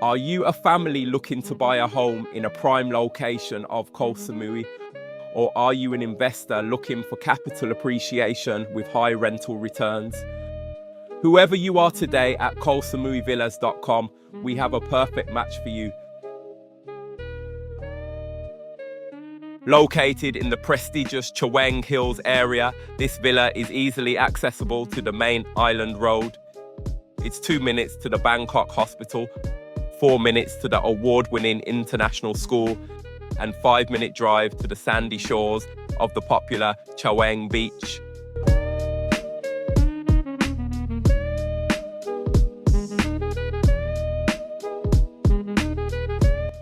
Are you a family looking to buy a home in a prime location of Koh Samui? Or are you an investor looking for capital appreciation with high rental returns? Whoever you are today, at KohSamuiVillas.com, we have a perfect match for you. Located in the prestigious Chaweng Hills area, this villa is easily accessible to the main island road. It's 2 minutes to the Bangkok hospital, 4 minutes to the award-winning international school, and 5-minute drive to the sandy shores of the popular Chaweng Beach.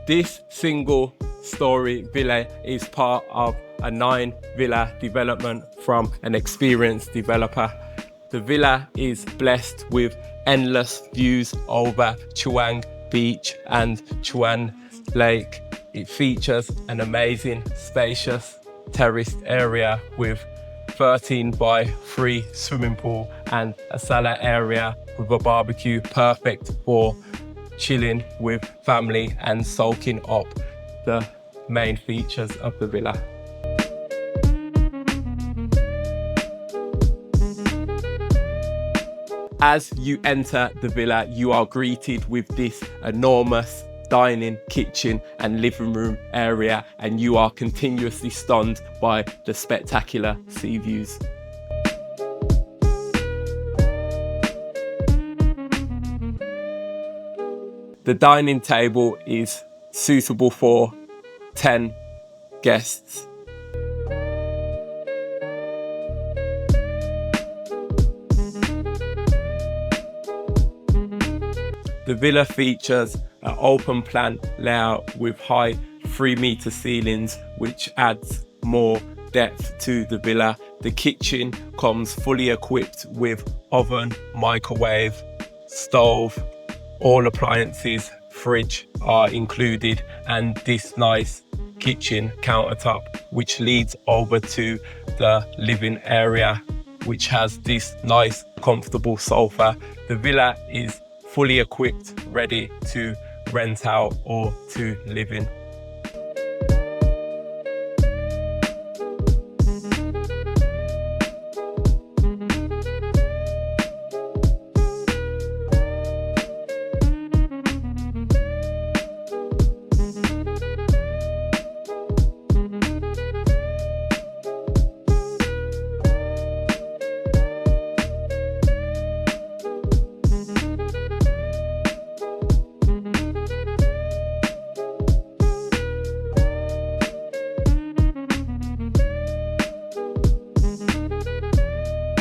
This single-story villa is part of a 9-villa development from an experienced developer. The villa is blessed with endless views over Chaweng Beach and Chuan Lake. It features an amazing, spacious, terraced area with 13x3 swimming pool and a cellar area with a barbecue, perfect for chilling with family and soaking up the main features of the villa. As you enter the villa, you are greeted with this enormous dining, kitchen and living room area, and you are continuously stunned by the spectacular sea views. The dining table is suitable for 10 guests. The villa features an open plan layout with high 3-meter ceilings, which adds more depth to the villa. The kitchen comes fully equipped with oven, microwave, stove, all appliances, fridge are included, and this nice kitchen countertop, which leads over to the living area, which has this nice comfortable sofa. The villa is fully equipped, ready to rent out or to live in.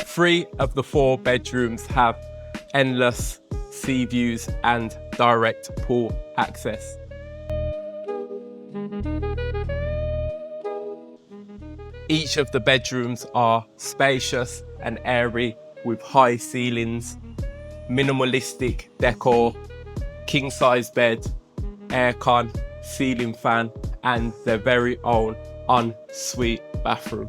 Three of the 4 bedrooms have endless sea views and direct pool access. Each of the bedrooms are spacious and airy with high ceilings, minimalistic decor, king-size bed, aircon, ceiling fan, and their very own ensuite bathroom.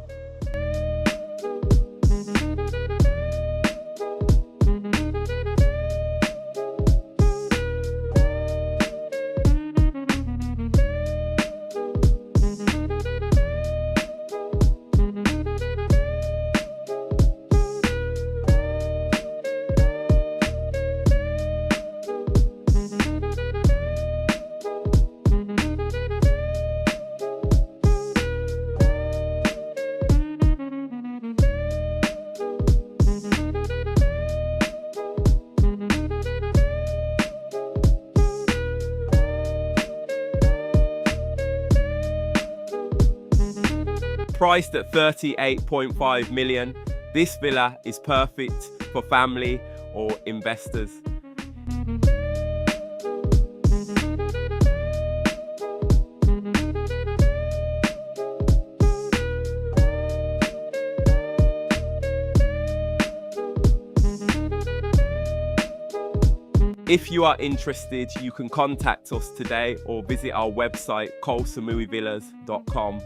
Priced at 38.5 million, this villa is perfect for family or investors. If you are interested, you can contact us today or visit our website KohSamuiVillas.com.